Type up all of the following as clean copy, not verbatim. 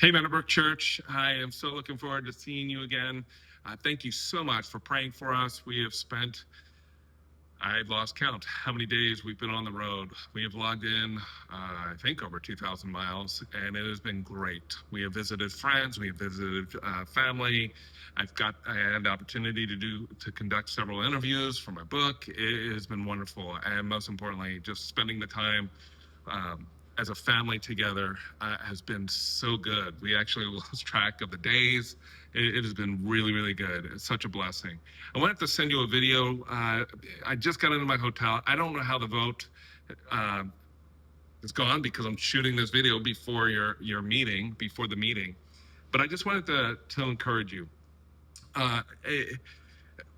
Hey, Meadowbrooke Church. I am so looking forward to seeing you again. Thank you so much for praying for us. We have spent, I've lost count how many days we've been on the road. We have logged in, I think, over 2,000 miles, and it has been great. We have visited friends, we have visited family. I had the opportunity to conduct several interviews for my book. It has been wonderful, and most importantly, just spending the time as a family together has been so good. We actually lost track of the days. It has been really, really good. It's such a blessing. I wanted to send you a video. I just got into my hotel. I don't know how the vote uh, is gone because I'm shooting this video before your meeting, before the meeting. But I just wanted to encourage you.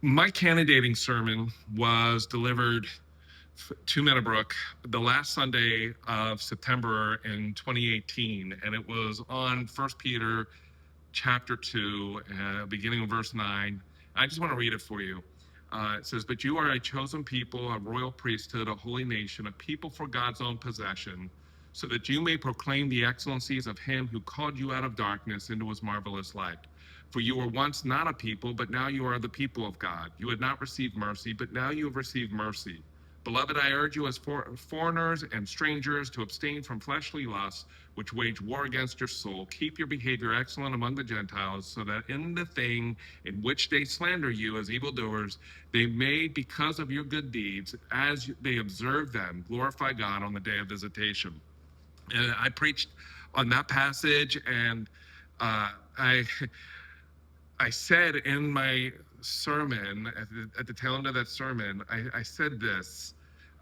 My candidating sermon was delivered to Meadowbrooke the last Sunday of September in 2018, and it was on 1 Peter chapter 2, beginning of verse 9. I just want to read it for you. It says, "But you are a chosen people, a royal priesthood, a holy nation, a people for God's own possession, so that you may proclaim the excellencies of him who called you out of darkness into his marvelous light. For you were once not a people, but now you are the people of God. You had not received mercy, but now you have received mercy. Beloved, I urge you as foreigners and strangers to abstain from fleshly lusts, which wage war against your soul. Keep your behavior excellent among the Gentiles, so that in the thing in which they slander you as evildoers, they may, because of your good deeds, as they observe them, glorify God on the day of visitation." And I preached on that passage, and I said in my sermon, at the tail end of that sermon, I said this.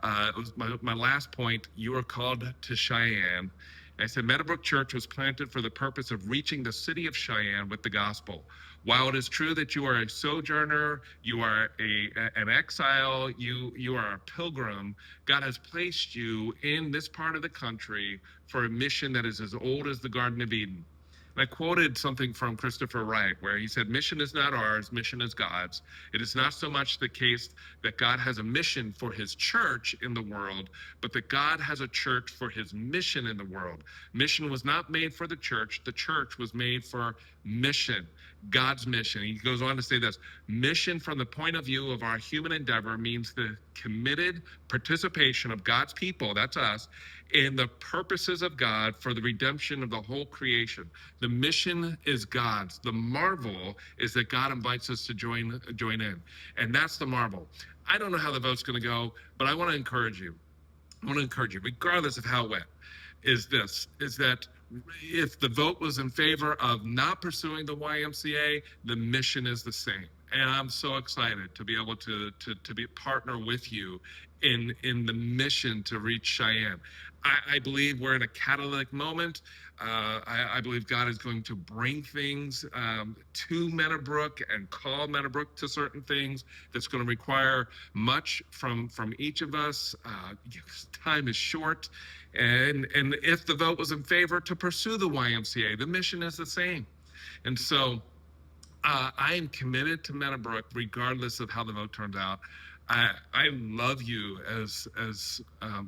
It was my last point. You are called to Cheyenne. I said, Meadowbrooke Church was planted for the purpose of reaching the city of Cheyenne with the gospel. While it is true that you are a sojourner, you are an exile, you are a pilgrim, God has placed you in this part of the country for a mission that is as old as the Garden of Eden. And I quoted something from Christopher Wright, where he said, "Mission is not ours, mission is God's. It is not so much the case that God has a mission for his church in the world, but that God has a church for his mission in the world. Mission was not made for the church was made for mission, God's mission." He goes on to say this: "Mission from the point of view of our human endeavor means the committed participation of God's people," that's us, "in the purposes of God for the redemption of the whole creation." The mission is God's. The marvel is that God invites us to join in. And that's the marvel. I don't know how the vote's going to go, but I want to encourage you. Regardless of how it went, is that if the vote was in favor of not pursuing the YMCA, the mission is the same. And I'm so excited to be able to be partner with you in the mission to reach Cheyenne. I believe we're in a catalytic moment. I believe God is going to bring things to Meadowbrooke and call Meadowbrooke to certain things that's going to require much from each of us. Time is short. And if the vote was in favor to pursue the YMCA, the mission is the same. And so I am committed to Meadowbrooke regardless of how the vote turns out. I love you as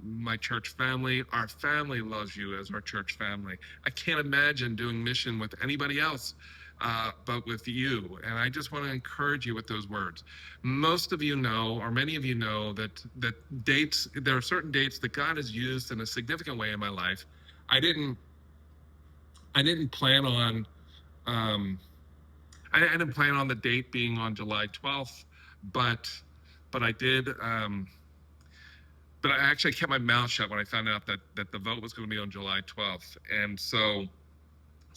my church family. Our family loves you as our church family. I can't imagine doing mission with anybody else but with you. And I just want to encourage you with those words. Most of you know, or many of you know, that dates, there are certain dates that God has used in a significant way in my life. I didn't plan on I didn't plan on the date being on July 12th, but I did. But I actually kept my mouth shut when I found out that the vote was going to be on July 12th, and so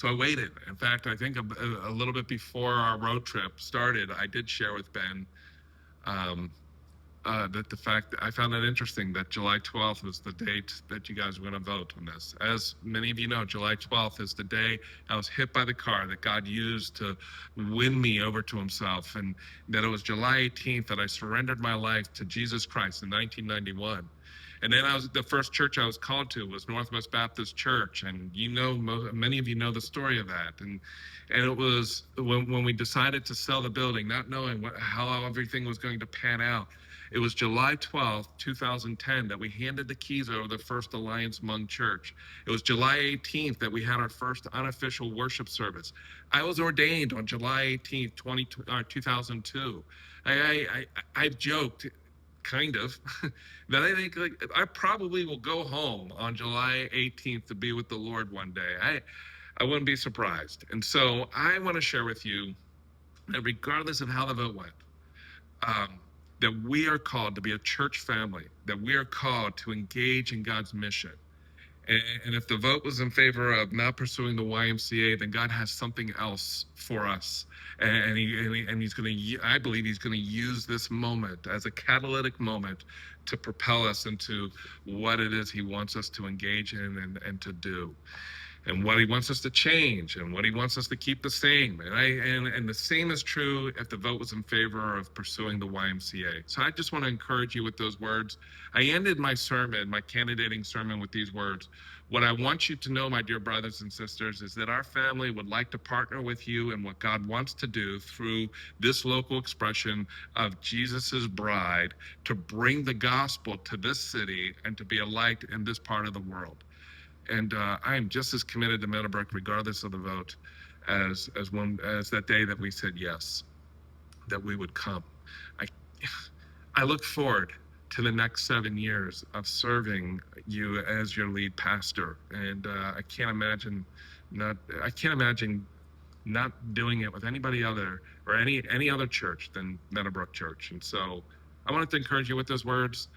I waited. In fact, I think a little bit before our road trip started, I did share with Ben that the fact that I found it interesting that July 12th was the date that you guys were going to vote on this. As many of you know, July 12th is the day I was hit by the car that God used to win me over to himself, and that it was July 18th that I surrendered my life to Jesus Christ in 1991. And then the first church I was called to was Northwest Baptist Church, and many of you know the story of that. And it was when we decided to sell the building, not knowing how everything was going to pan out. It was July 12th, 2010, that we handed the keys over the First Alliance Hmong Church. It was July 18th that we had our first unofficial worship service. I was ordained on July 18th, 2002. I've joked, kind of, that I think like I probably will go home on July 18th to be with the Lord one day. I wouldn't be surprised. And so I want to share with you that regardless of how the vote went, um, that we are called to be a church family, that we are called to engage in God's mission. And if the vote was in favor of not pursuing the YMCA, then God has something else for us. And he's going to, I believe he's going to use this moment as a catalytic moment to propel us into what it is he wants us to engage in and to do, and what he wants us to change and what he wants us to keep the same. And the same is true if the vote was in favor of pursuing the YMCA. So I just want to encourage you with those words. I ended my sermon, my candidating sermon, with these words. What I want you to know, my dear brothers and sisters, is that our family would like to partner with you in what God wants to do through this local expression of Jesus's bride, to bring the gospel to this city and to be a light in this part of the world. And I'm just as committed to Meadowbrooke, regardless of the vote, as that day that we said yes, that we would come. I look forward to the next 7 years of serving you as your lead pastor, and I can't imagine not doing it with anybody other or any other church than Meadowbrooke Church. And so I wanted to encourage you with those words.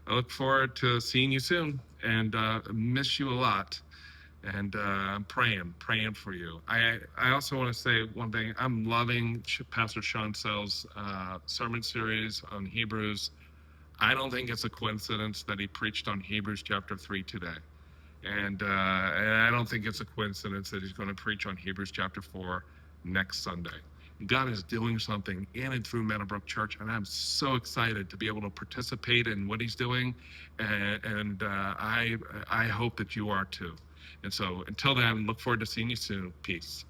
I look forward to seeing you soon, and miss you a lot. And I'm praying for you. I also want to say one thing. I'm loving Pastor Sean Sell's sermon series on Hebrews. I don't think it's a coincidence that he preached on Hebrews chapter 3 today. And I don't think it's a coincidence that he's going to preach on Hebrews chapter 4 next Sunday. God is doing something in and through Meadowbrooke Church, and I'm so excited to be able to participate in what he's doing, and I hope that you are too. And so until then, look forward to seeing you soon. Peace.